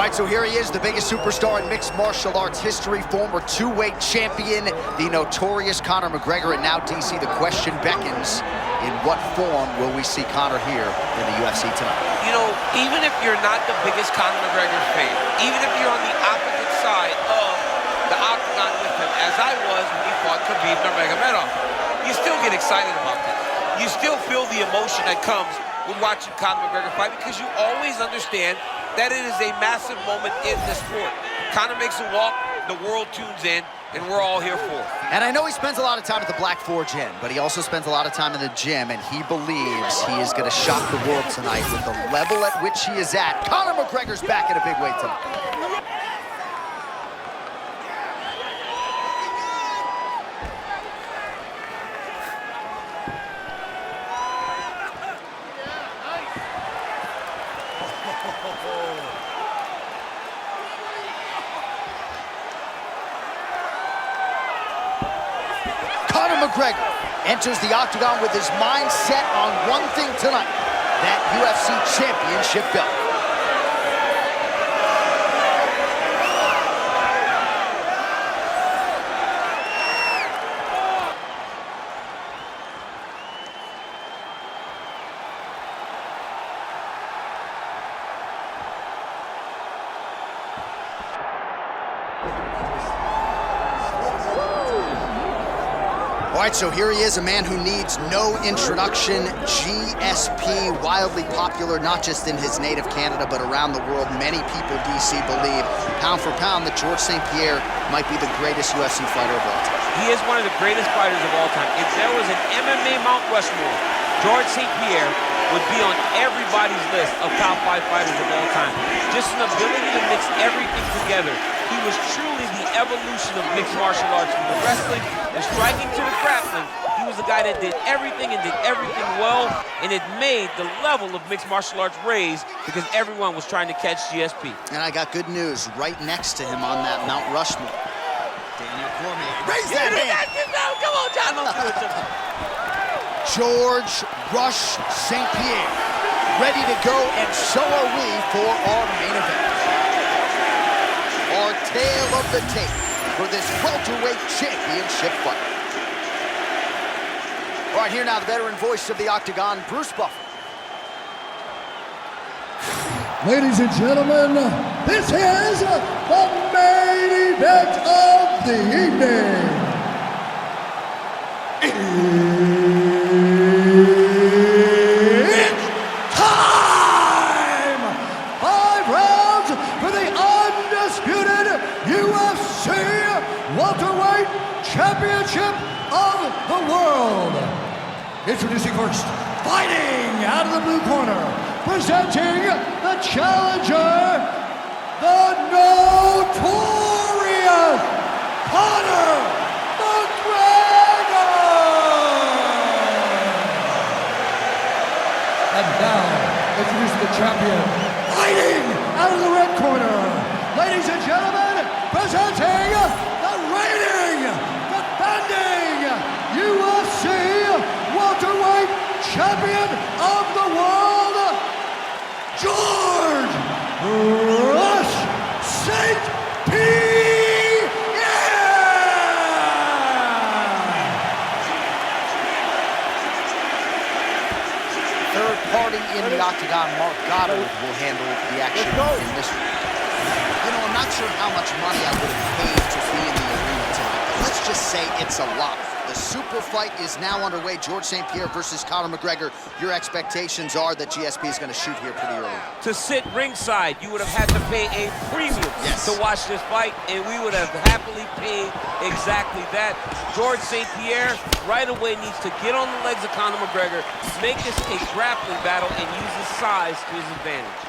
All right, so here he is, the biggest superstar in mixed martial arts history, former two-weight champion, the notorious Conor McGregor, and now, DC, the question beckons, in what form will we see Conor here in the UFC tonight? You know, even if you're not the biggest Conor McGregor fan, even if you're on the opposite side of the octagon with him, as I was when he fought Khabib Nurmagomedov, you still get excited about this. You still feel the emotion that comes with watching Conor McGregor fight, because you always understand that it is a massive moment in the sport. Conor makes a walk, the world tunes in, and we're all here for it. And I know he spends a lot of time at the Black Forge Inn, but he also spends a lot of time in the gym, and he believes he is going to shock the world tonight with the level at which he is at. Conor McGregor's back at a big weight tonight. Conor McGregor enters the octagon with his mind set on one thing tonight, that UFC championship belt. All right, so here he is, a man who needs no introduction. GSP, wildly popular, not just in his native Canada, but around the world. Many people, DC, believe, pound for pound, that George St-Pierre might be the greatest UFC fighter of all time. He is one of the greatest fighters of all time. If there was an MMA Mount Rushmore, George St-Pierre would be on everybody's list of top 5 fighters of all time. Just an ability to mix everything together. He was truly the evolution of mixed martial arts, from the wrestling, the striking to the grappling. He was the guy that did everything and did everything well, and it made the level of mixed martial arts raise because everyone was trying to catch GSP. And I got good news. Right next to him on that Mount Rushmore, Daniel Cormier. Raise that hand! Come on, John, don't do it to me. George Rush St-Pierre, ready to go, and so are we for our main event. Our tale of the tape for this welterweight championship fight. All right, here now, the veteran voice of the octagon, Bruce Buffer. Ladies and gentlemen, this is the main event of the evening. It's time! 5 rounds for the undisputed UFC welterweight championship of the world. Introducing first, fighting out of the blue corner, presenting the challenger, the notorious Conor McGregor! And now, introducing the champion, fighting out of the red corner, ladies and gentlemen, presenting the reigning, defending UFC welterweight champion of the world, George Rush St-Pierre! Third party in the octagon, Mark Goddard, will handle the action in this one. You know, I'm not sure how much money I would have paid to be in the arena tonight, but let's just say it's a lot. The super fight is now underway. George St-Pierre versus Conor McGregor. Your expectations are that GSP is going to shoot here pretty early. To sit ringside, you would have had to pay a premium to watch this fight, and we would have happily paid exactly that. George St-Pierre right away needs to get on the legs of Conor McGregor, make this a grappling battle, and use his size to his advantage.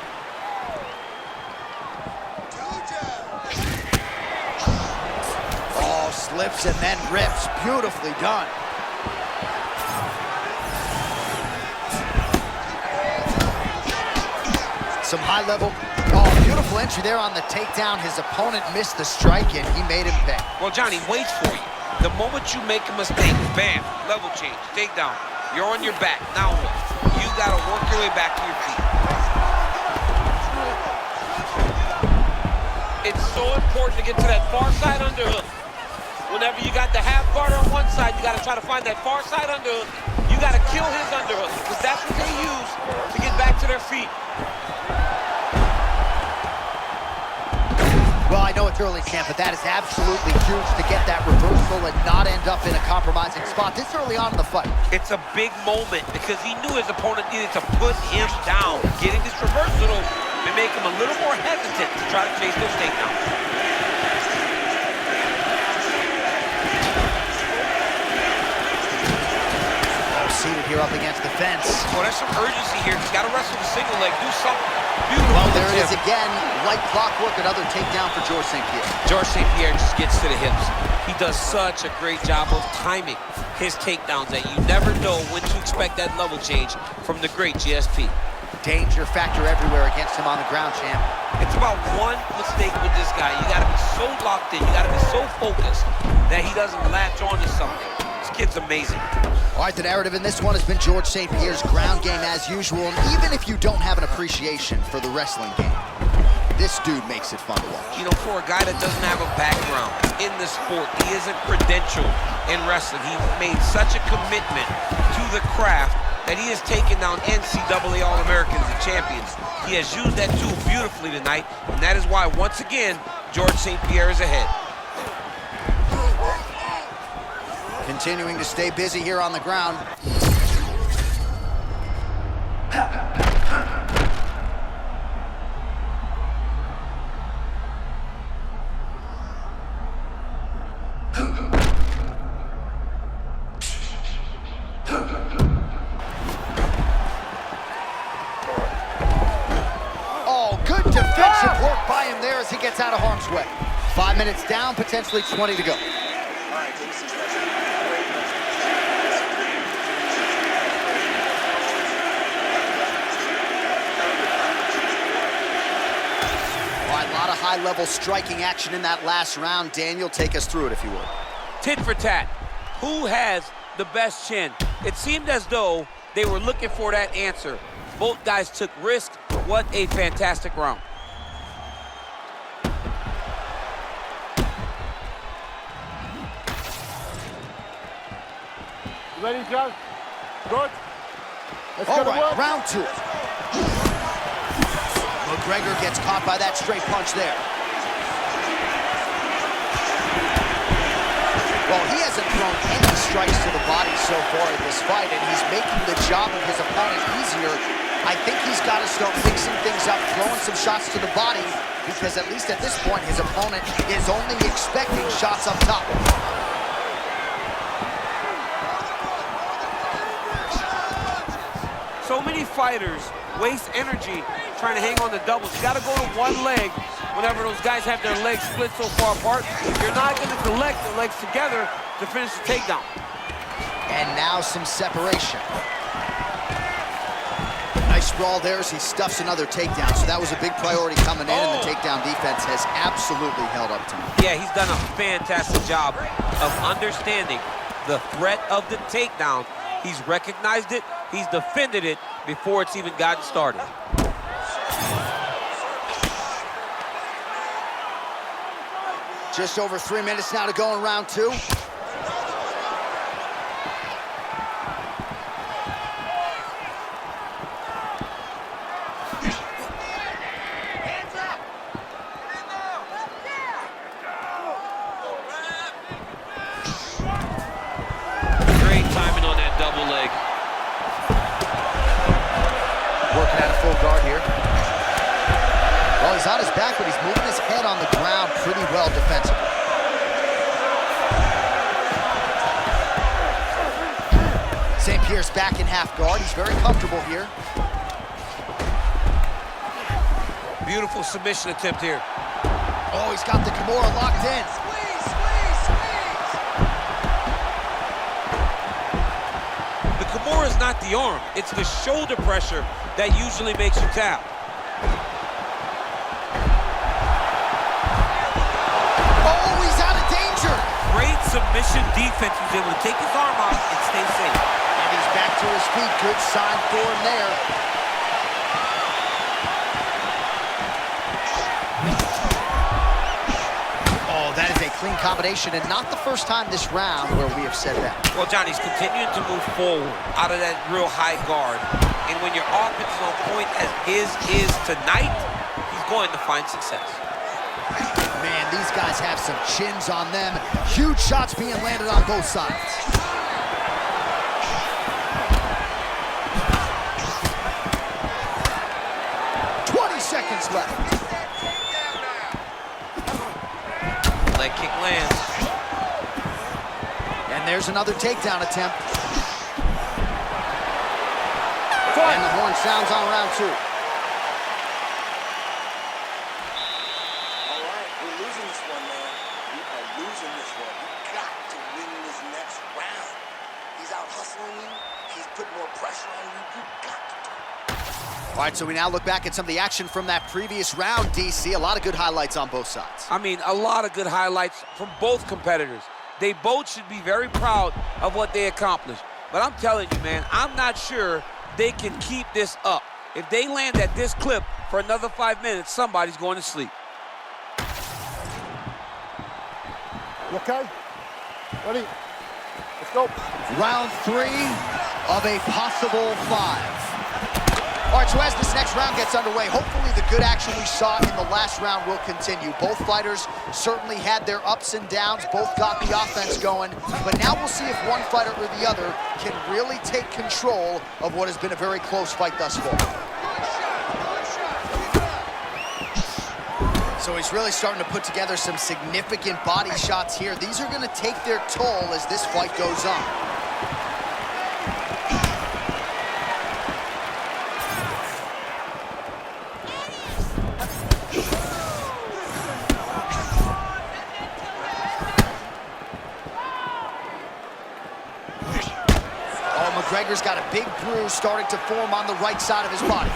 Slips and then rips. Beautifully done. Some high level. Oh, beautiful entry there on the takedown. His opponent missed the strike and he made him pay. Well, Johnny waits for you. The moment you make a mistake, bam, level change, takedown. You're on your back. Now what? You gotta work your way back to your feet. so important to get to that far side underhook. Whenever you got the half guard on one side, you got to try to find that far side underhook. You got to kill his underhook, because that's what they use to get back to their feet. Well, I know it's early, champ, but that is absolutely huge to get that reversal and not end up in a compromising spot this early on in the fight. It's a big moment because he knew his opponent needed to put him down. Getting this reversal may make him a little more hesitant to try to chase those takedowns. Seated here up against the fence. Well, there's some urgency here. He's got to wrestle the single leg, do something beautiful. Well, there it is again. Like clockwork, another takedown for George St-Pierre. George St-Pierre just gets to the hips. He does such a great job of timing his takedowns that you never know when to expect that level change from the great GSP. Danger factor everywhere against him on the ground, champ. It's about one mistake with this guy. You got to be so locked in. You got to be so focused that he doesn't latch on to something. This kid's amazing. All right, the narrative in this one has been George St-Pierre's ground game as usual. And even if you don't have an appreciation for the wrestling game, this dude makes it fun to watch. You know, for a guy that doesn't have a background in the sport, he isn't credentialed in wrestling. He made such a commitment to the craft that he has taken down NCAA All-Americans and champions. He has used that tool beautifully tonight, and that is why, once again, George St-Pierre is ahead. Continuing to stay busy here on the ground. Oh, good defensive work by him there as he gets out of harm's way. 5 minutes down, potentially 20 to go. High-level striking action in that last round. Daniel, take us through it, if you would. Tit for tat. Who has the best chin? It seemed as though they were looking for that answer. Both guys took risks. What a fantastic round. You ready, John? Good? Let's All go to right, work. round two. McGregor gets caught by that straight punch there. Well, he hasn't thrown any strikes to the body so far in this fight, and he's making the job of his opponent easier. I think he's got to start mixing things up, throwing some shots to the body, because at least at this point, his opponent is only expecting shots up top. So many fighters waste energy trying to hang on to doubles. You got to go to one leg whenever those guys have their legs split so far apart. You're not going to collect the legs together to finish the takedown. And now some separation. Nice sprawl there as he stuffs another takedown. So that was a big priority coming in, and the takedown defense has absolutely held up to him. Yeah, he's done a fantastic job of understanding the threat of the takedown. He's recognized it, he's defended it before it's even gotten started. Just over 3 minutes now to go in round two. Great timing on that double leg. Working at a full guard here. Well, he's on his back, but he's moving his head on the ground pretty well defensively. St-Pierre's back in half guard. He's very comfortable here. Beautiful submission attempt here. Oh, he's got the Kimura locked in. The Kimura is not the arm, it's the shoulder pressure that usually makes you tap. Oh, he's out of danger. Great submission defense. He's able to take his arm out and stay safe. And he's back to his feet. Good sign for him there. clean combination, and not the first time this round where we have said that. Well, John, he's continuing to move forward out of that real high guard. And when your offense is on point as his is tonight, he's going to find success. Man, these guys have some chins on them. Huge shots being landed on both sides. Seconds left. Leg kick lands. And there's another takedown attempt. And the horn sounds on round 2. All right, we're losing this one, man. We are losing this one. You got to win this next round. He's out hustling you. He's putting more pressure on you. You got to do it. All right, so we now look back at some of the action from that previous round, DC. A lot of good highlights on both sides. I mean, a lot of good highlights from both competitors. They both should be very proud of what they accomplished. But I'm telling you, man, I'm not sure they can keep this up. If they land at this clip for another 5 minutes, somebody's going to sleep. You okay? Ready? Let's go. Round 3 of a possible 5. All right, so as this next round gets underway, hopefully the good action we saw in the last round will continue. Both fighters certainly had their ups and downs, both got the offense going, but now we'll see if one fighter or the other can really take control of what has been a very close fight thus far. So he's really starting to put together some significant body shots here. These are going to take their toll as this fight goes on. McGregor's got a big bruise starting to form on the right side of his body.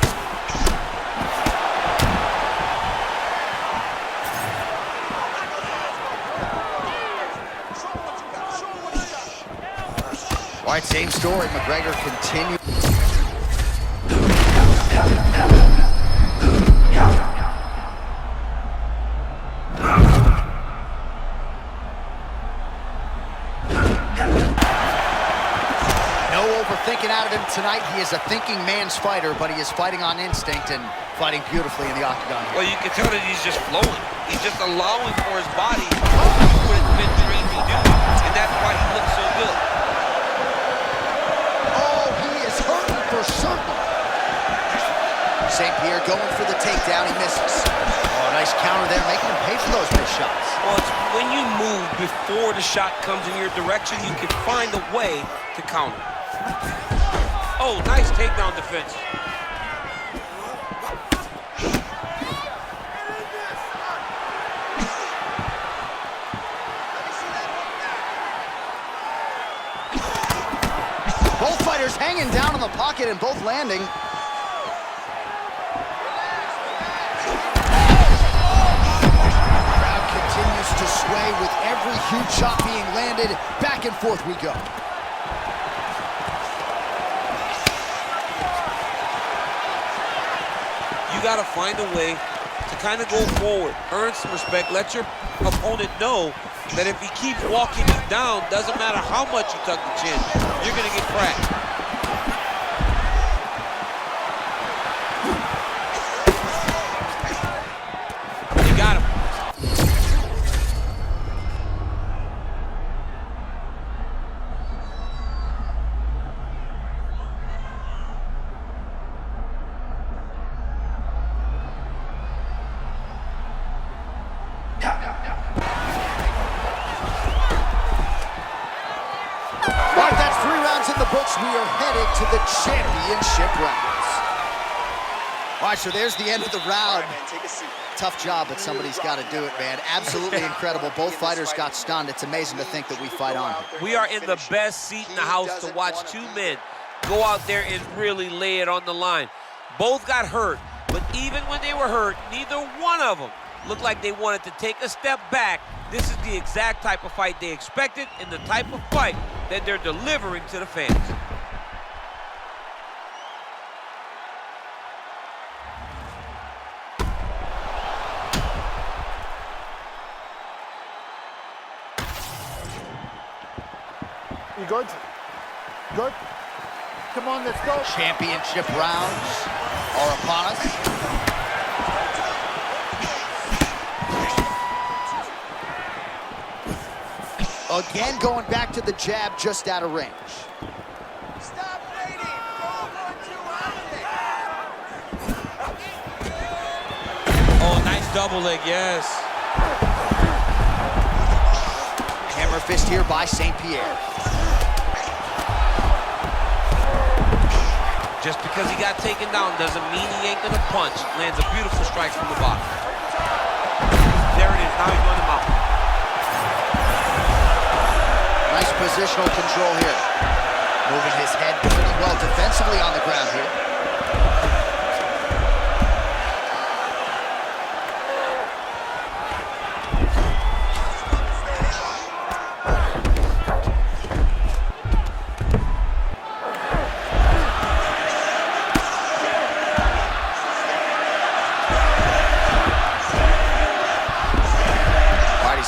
All right, same story. McGregor continues. Thinking out of him tonight. He is a thinking man's fighter, but he is fighting on instinct and fighting beautifully in the octagon. Well, you can tell that he's just flowing. He's just allowing for his body to do what it's been trained to do, and that's why he looks so good. Oh, he is hurting for certain. St-Pierre going for the takedown. He misses. Oh, nice counter there, making him pay for those missed shots. Well, it's when you move before the shot comes in your direction, you can find a way to counter. Oh, nice takedown defense. Both fighters hanging down in the pocket and both landing. Crowd continues to sway with every huge shot being landed. Back and forth we go. You got to find a way to kind of go forward, earn some respect, let your opponent know that if he keeps walking you down, doesn't matter how much you tuck the chin, you're going to get cracked. You got him. In the books, we are headed to the championship rounds. All right, so there's the end of the round. Tough job, but somebody's got to do it, man. Absolutely incredible. Both fighters got stunned. It's amazing to think that we fight on. We are in the best seat in the house to watch two men go out there and really lay it on the line. Both got hurt, but even when they were hurt, neither one of them looked like they wanted to take a step back. This is the exact type of fight they expected and the type of fight that they're delivering to the fans. You good? Good? Come on, let's go. Championship rounds are upon us. Again, going back to the jab, just out of range. Stop waiting. Go 1-2 out of it. Oh, nice double leg, yes. Hammer fist here by St-Pierre. Just because he got taken down doesn't mean he ain't gonna punch. Lands a beautiful strike from the bottom. There it is, now he's going to mount. Nice positional control here. Moving his head pretty well defensively on the ground here.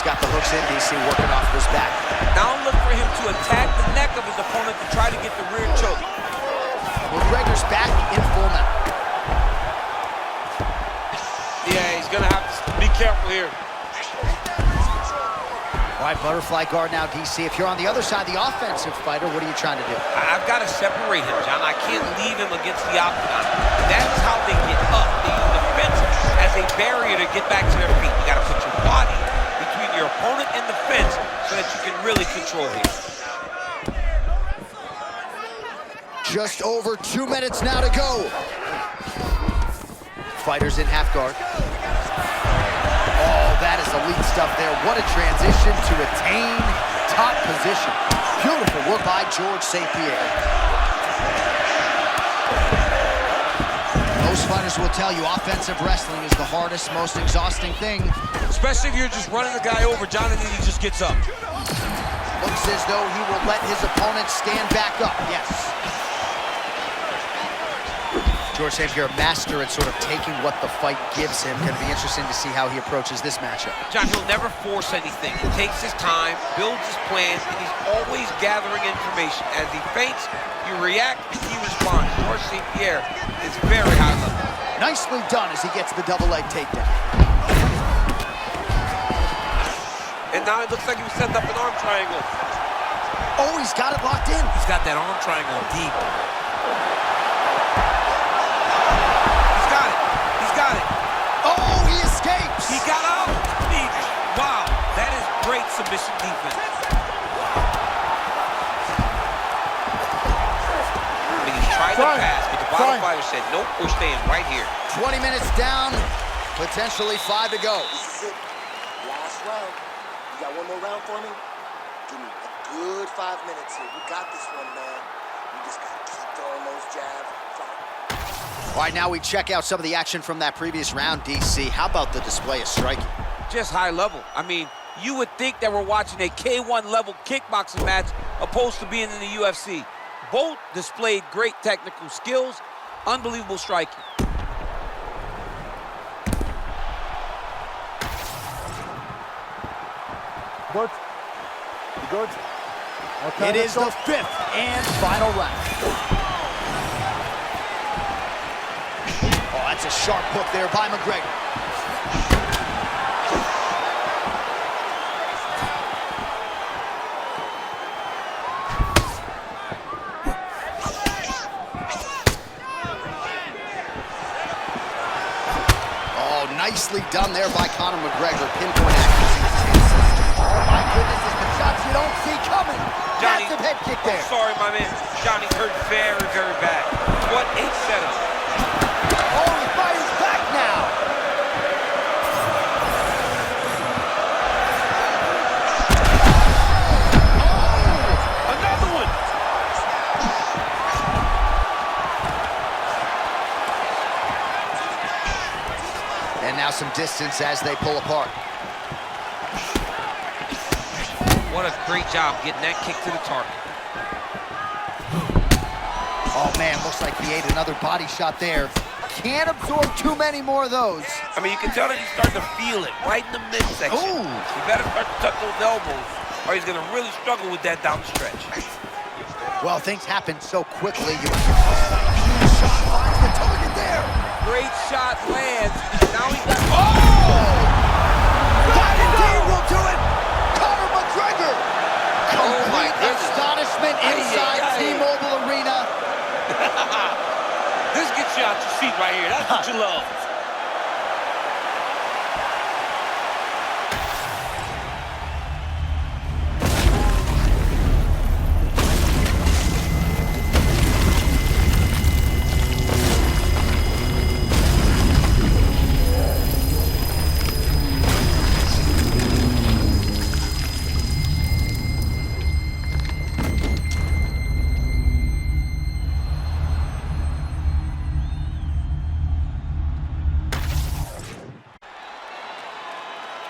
Got the hooks in, DC working off his back. Now look for him to attack the neck of his opponent to try to get the rear choke. McGregor's back in full now. Yeah, he's gonna have to be careful here. All right, butterfly guard now, DC. If you're on the other side, the offensive fighter, what are you trying to do? I've got to separate him, John. I can't leave him against the octagon. That's how they get up. They use the fence as a barrier to get back to their feet. You got to put your body between your opponent and the fence so that you can really control him. Just over 2 minutes now to go. Fighters in half guard. Oh, that is elite stuff there. What a transition to attain top position. Beautiful work by George St-Pierre. Most fighters will tell you offensive wrestling is the hardest, most exhausting thing. Especially if you're just running the guy over, John, and then he just gets up. Looks as though he will let his opponent stand back up, yes. George St-Pierre, master at sort of taking what the fight gives him. Going to be interesting to see how he approaches this matchup. John, he'll never force anything. He takes his time, builds his plans, and he's always gathering information. As he feints, you react, and he responds. George St-Pierre is very high level. Nicely done as he gets the double leg takedown. And now it looks like he was setting up an arm triangle. Oh, he's got it locked in. He's got that arm triangle deep. Oh, he escapes! He got out! Wow, that is great submission defense. I mean, he tried to pass, but the bottom fighter said, nope, we're staying right here. 20 minutes down, potentially 5 to go. This is it. Last round. You got one more round for me? Give me a good 5 minutes here. We got this one, man. We just got to keep throwing those jabs. All right, now we check out some of the action from that previous round, DC. How about the display of striking? Just high level. I mean, you would think that we're watching a K1 level kickboxing match opposed to being in the UFC. Both displayed great technical skills, unbelievable striking. Good? You good? Okay, it is the 5th and final round. Oh, that's a sharp hook there by McGregor. Oh, nicely done there by Conor McGregor. Pinpoint accuracy. Oh my goodness, it's the shots you don't see coming. Johnny, massive head kick there. Sorry, my man. Johnny hurt very, very bad. What a setup. Oh, he's fighting back now. Oh, another one. And now some distance as they pull apart. What a great job getting that kick to the target. Oh man, looks like he ate another body shot there. Can't absorb too many more of those. I mean, you can tell that he's starting to feel it right in the midsection. Ooh. He better start to tuck those elbows, or he's going to really struggle with that down the stretch. Well, things happen so quickly. Huge shot finds the target there. Great shot lands. Now he's got... That indeed will do it. Conor McGregor. my Complete goodness. astonishment inside T-Mobile Arena. This gets you out your seat right here. That's what you love.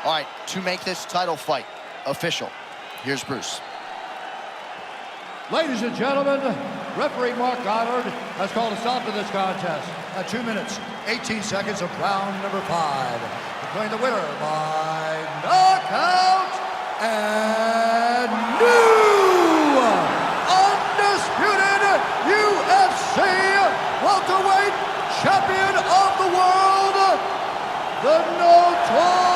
All right, to make this title fight official, here's Bruce. Ladies and gentlemen, referee Mark Goddard has called a stop to this contest at 2 minutes, 18 seconds of round number 5. Declaring the winner by knockout and new undisputed UFC welterweight champion of the world, the notorious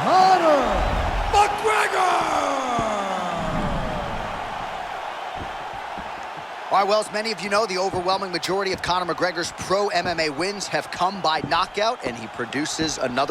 Conor McGregor! All right, well, as many of you know, the overwhelming majority of Conor McGregor's pro MMA wins have come by knockout, and he produces another